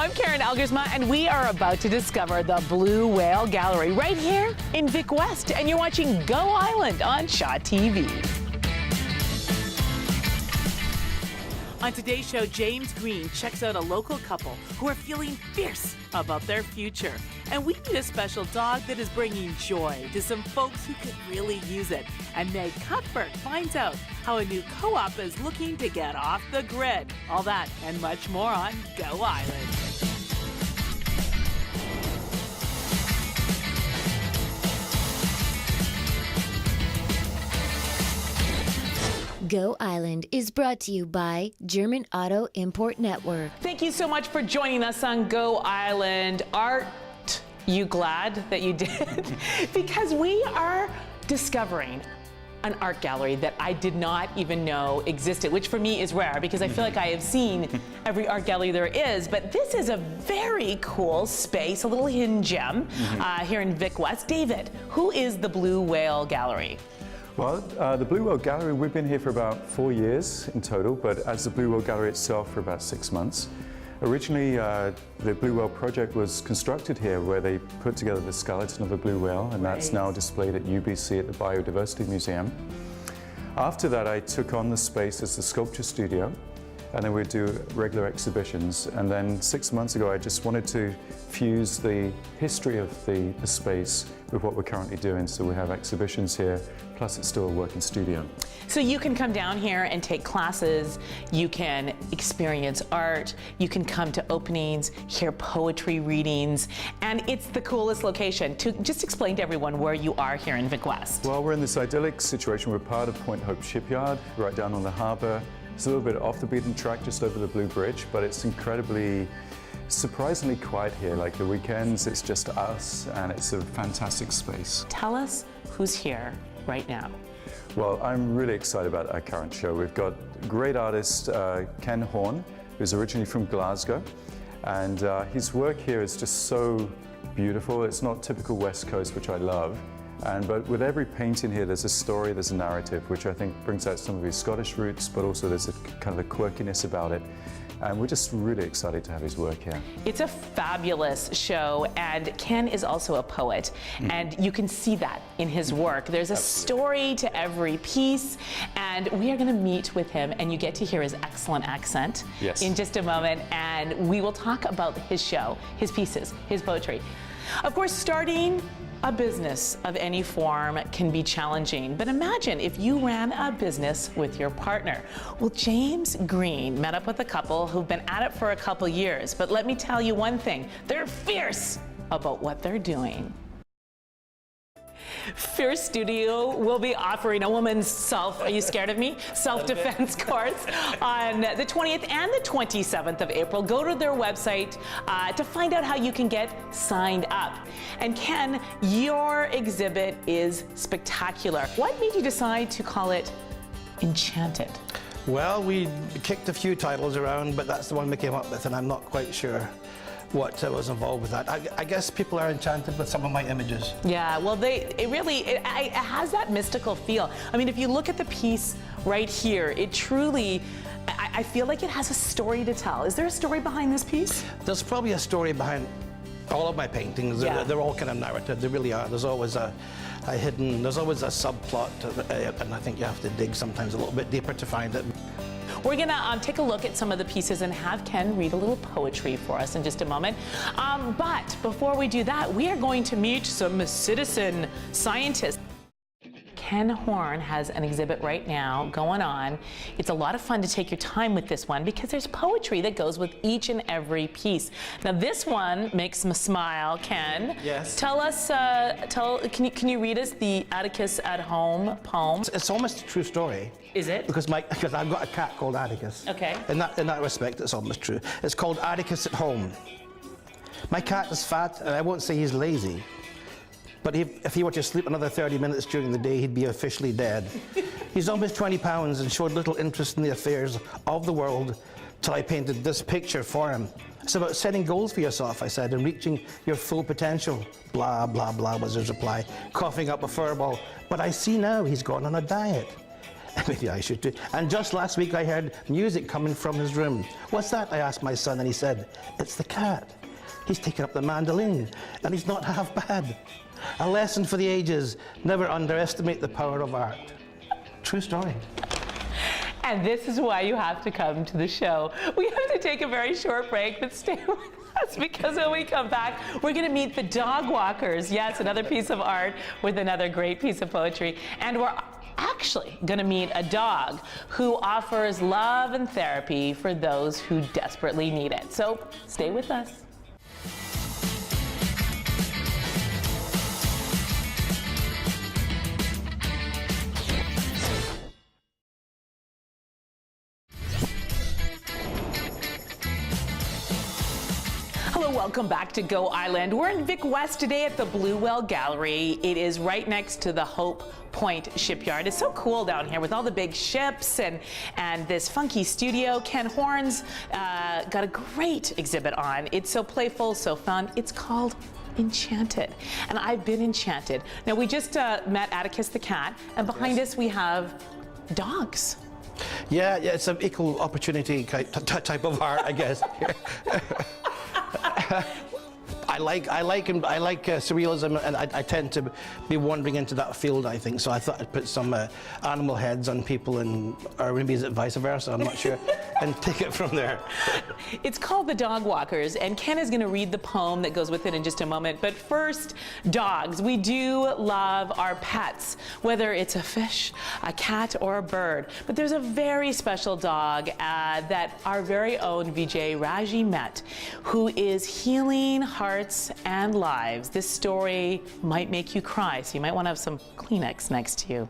I'm Karen Elgersma, and we are about to discover the Blue Whale Gallery right here in Vic West. And you're watching Go Island on Shaw TV. On today's show, James Green checks out a local couple who are feeling fierce about their future. And we meet a special dog that is bringing joy to some folks who could really use it. And Meg Cuthbert finds out how a new co-op is looking to get off the grid. All that and much more on Go Island. Go Island is brought to you by German Auto Import Network. Thank you so much for joining us on Go Island. Aren't you glad that you did? Because we are discovering an art gallery that I did not even know existed, which for me is rare because I feel like I have seen every art gallery there is, but this is a very cool space, a little hidden gem here in Vic West. David, who is the Blue Whale Gallery? Well, the Blue Whale Gallery, we've been here for about 4 years in total, but as the Blue Whale Gallery itself for about 6 months. Originally, the Blue Whale project was constructed here where they put together the skeleton of a blue whale, and that's now displayed at UBC at the Biodiversity Museum. After that, I took on the space as the sculpture studio, and then we'd do regular exhibitions. And then 6 months ago, I just wanted to fuse the history of the space with what we're currently doing. So we have exhibitions here, plus it's still a working studio. So you can come down here and take classes, you can experience art, you can come to openings, hear poetry readings, and it's the coolest location. To just explain to everyone where you are here in Vic West. Well, we're in this idyllic situation. We're part of Point Hope Shipyard, right down on the harbour. It's a little bit off the beaten track, just over the Blue Bridge, but it's surprisingly quiet here. Like the weekends, it's just us, and it's a fantastic space. Tell us who's here right now. Well, I'm really excited about our current show. We've got great artist Ken Horn, who's originally from Glasgow, and his work here is just so beautiful. It's not typical West Coast, which I love. But with every painting here, there's a story, there's a narrative, which I think brings out some of his Scottish roots, but also there's a kind of a quirkiness about it. And we're just really excited to have his work here. It's a fabulous show, and Ken is also a poet, and you can see that in his work. There's a story to every piece, and we are going to meet with him, and you get to hear his excellent accent in just a moment, and we will talk about his show, his pieces, his poetry. Of course, starting a business of any form can be challenging, but imagine if you ran a business with your partner. Well, James Green met up with a couple who've been at it for a couple years, but let me tell you one thing, they're fierce about what they're doing. Fierce Studio will be offering a woman's are you scared of me? Self-defense course on the 20th and the 27th of April. Go to their website to find out how you can get signed up. And Ken, your exhibit is spectacular. What made you decide to call it Enchanted? Well, we kicked a few titles around, but that's the one we came up with, and I'm not quite sure what was involved with that. I guess people are enchanted with some of my images. Yeah, well, it has that mystical feel. I mean, if you look at the piece right here, it truly, I feel like it has a story to tell. Is there a story behind this piece? There's probably a story behind all of my paintings. Yeah. They're all kind of narrative. They really are. There's always there's always a subplot, and I think you have to dig sometimes a little bit deeper to find it. We're gonna take a look at some of the pieces and have Ken read a little poetry for us in just a moment. But before we do that, we are going to meet some citizen scientists. Ken Horn has an exhibit right now going on. It's a lot of fun to take your time with this one because there's poetry that goes with each and every piece. Now this one makes me smile, Ken. Yes. Tell us, can you read us the Atticus at Home poem? It's almost a true story. Is it? Because I've got a cat called Atticus. Okay. In that respect, it's almost true. It's called Atticus at Home. My cat is fat, and I won't say he's lazy. But if he were to sleep another 30 minutes during the day, he'd be officially dead. He's almost 20 pounds and showed little interest in the affairs of the world till I painted this picture for him. It's about setting goals for yourself, I said, and reaching your full potential. Blah, blah, blah was his reply, coughing up a furball. But I see now he's gone on a diet. Maybe I should too. And just last week I heard music coming from his room. What's that? I asked my son, and he said, it's the cat. He's taken up the mandolin, and he's not half bad. A lesson for the ages, never underestimate the power of art. True story. And this is why you have to come to the show. We have to take a very short break, but stay with us because when we come back, we're going to meet the dog walkers. Yes, another piece of art with another great piece of poetry. And we're actually going to meet a dog who offers love and therapy for those who desperately need it. So stay with us. Hello, welcome back to Go Island. We're in Vic West today at the Blue Whale Gallery. It is right next to the Hope Point shipyard. It's so cool down here with all the big ships and this funky studio. Ken Horn's got a great exhibit on. It's so playful, so fun. It's called Enchanted, and I've been enchanted. Now, we just met Atticus the cat, and behind us we have dogs. Yeah, it's an equal opportunity type of art, I guess. I like surrealism, and I tend to be wandering into that field, I think. So I thought I'd put some animal heads on people, or maybe is it vice versa? I'm not sure, and take it from there. It's called The Dog Walkers, and Ken is going to read the poem that goes with it in just a moment. But first, dogs. We do love our pets, whether it's a fish, a cat, or a bird. But there's a very special dog that our very own Vijay Raji met, who is healing hearts and lives. This story might make you cry, so you might want to have some Kleenex next to you.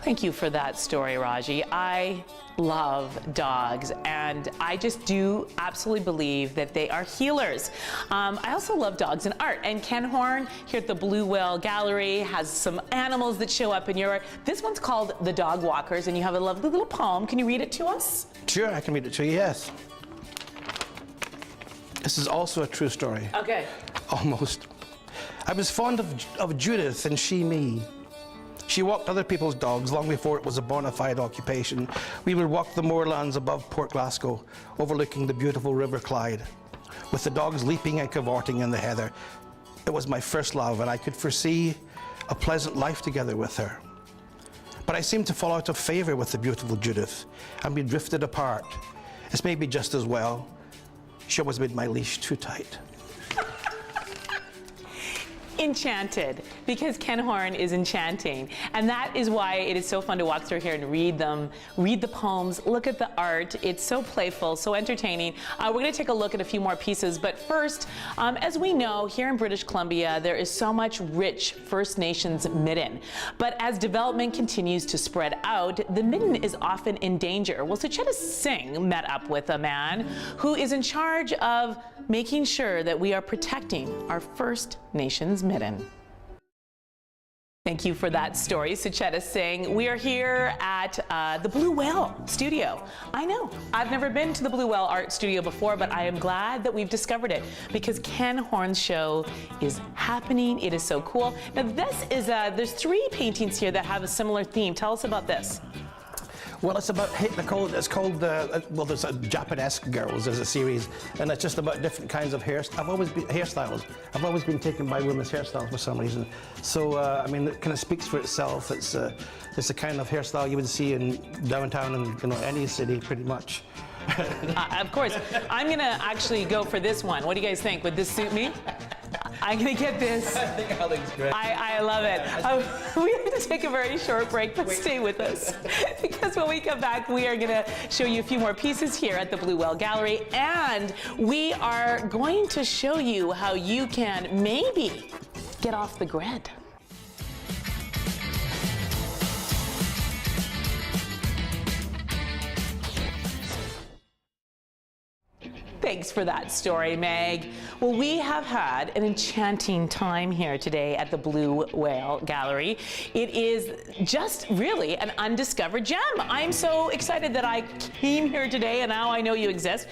Thank you for that story, Raji. I love dogs, and I just do absolutely believe that they are healers. I also love dogs and art, and Ken Horn here at the Blue Whale Gallery has some animals that show up in your art. This one's called The Dog Walkers, and you have a lovely little poem. Can you read it to us? Sure, I can read it to you, yes. This is also a true story. Okay. Almost. I was fond of Judith, and she me. She walked other people's dogs long before it was a bona fide occupation. We would walk the moorlands above Port Glasgow, overlooking the beautiful River Clyde, with the dogs leaping and cavorting in the heather. It was my first love, and I could foresee a pleasant life together with her. But I seemed to fall out of favour with the beautiful Judith, and we drifted apart. It's maybe just as well. She always made my leash too tight. Enchanted, because Ken Horn is enchanting, and that is why it is so fun to walk through here and read them, read the poems, look at the art. It's so playful, so entertaining. We're going to take a look at a few more pieces, but first, as we know, here in British Columbia, there is so much rich First Nations midden, but as development continues to spread out, the midden is often in danger. Well, Sucheta Singh met up with a man who is in charge of making sure that we are protecting our First Nations midden. Thank you for that story, Sucheta Singh. We are here at the Blue Whale Studio. I know, I've never been to the Blue Whale Art Studio before, but I am glad that we've discovered it because Ken Horn's show is happening. It is so cool. Now this is, there's 3 paintings here that have a similar theme. Tell us about this. Well, it's about, it's called well, there's a Japanesque Girls, there's a series, and it's just about different kinds of hairstyles. I've always been taken by women's hairstyles for some reason. So, I mean, it kind of speaks for itself. It's the kind of hairstyle you would see in downtown and any city, pretty much. Of course. I'm going to actually go for this one. What do you guys think? Would this suit me? I'm going to get this. I think Alex great. I love it. We have to take a very short break, but stay with us. Because when we come back, we are going to show you a few more pieces here at the Blue Whale Gallery. And we are going to show you how you can maybe get off the grid. Thanks for that story, Meg. Well, we have had an enchanting time here today at the Blue Whale Gallery. It is just really an undiscovered gem. I'm so excited that I came here today and now I know you exist.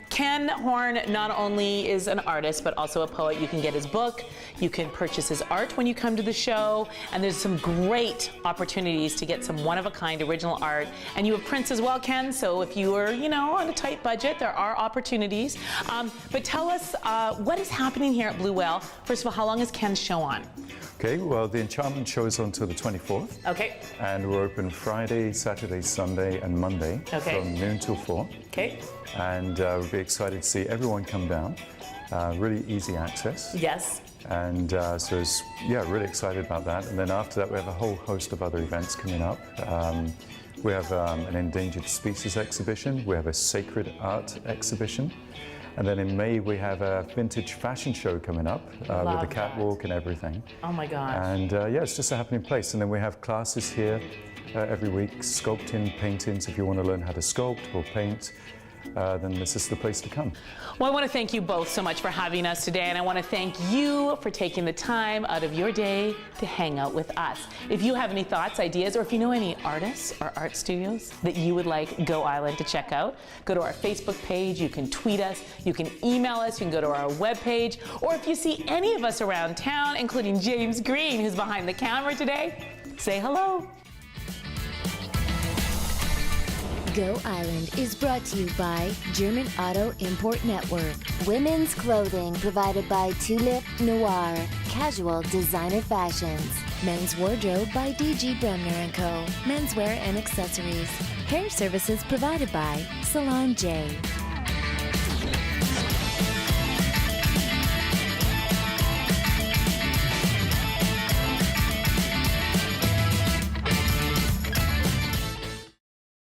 Ken Horn not only is an artist, but also a poet. You can get his book, you can purchase his art when you come to the show, and there's some great opportunities to get some one-of-a-kind original art. And you have prints as well, Ken, so if you are, on a tight budget, there are opportunities. But tell us what is happening here at Blue Whale. First of all, how long is Ken's show on? Okay, well, the Enchantment show is on until the 24th. Okay. And we're open Friday, Saturday, Sunday, and Monday from noon till 4. Okay. And we'll be excited to see everyone come down. Really easy access. Yes. And so it's, really excited about that. And then after that, we have a whole host of other events coming up. We have an endangered species exhibition. We have a sacred art exhibition. And then in May, we have a vintage fashion show coming up with the catwalk and everything. Oh my gosh. And it's just a happening place. And then we have classes here every week, sculpting, paintings. If you want to learn how to sculpt or paint, then this is the place to come. Well, I want to thank you both so much for having us today, and I want to thank you for taking the time out of your day to hang out with us. If you have any thoughts, ideas, or if you know any artists or art studios that you would like Go Island to check out, go to our Facebook page, you can tweet us, you can email us, you can go to our webpage, or if you see any of us around town, including James Green, who's behind the camera today, say hello. Go Island is brought to you by German Auto Import Network. Women's clothing provided by Tulip Noir. Casual designer fashions. Men's wardrobe by DG Bremner & Co. Menswear and accessories. Hair services provided by Salon J.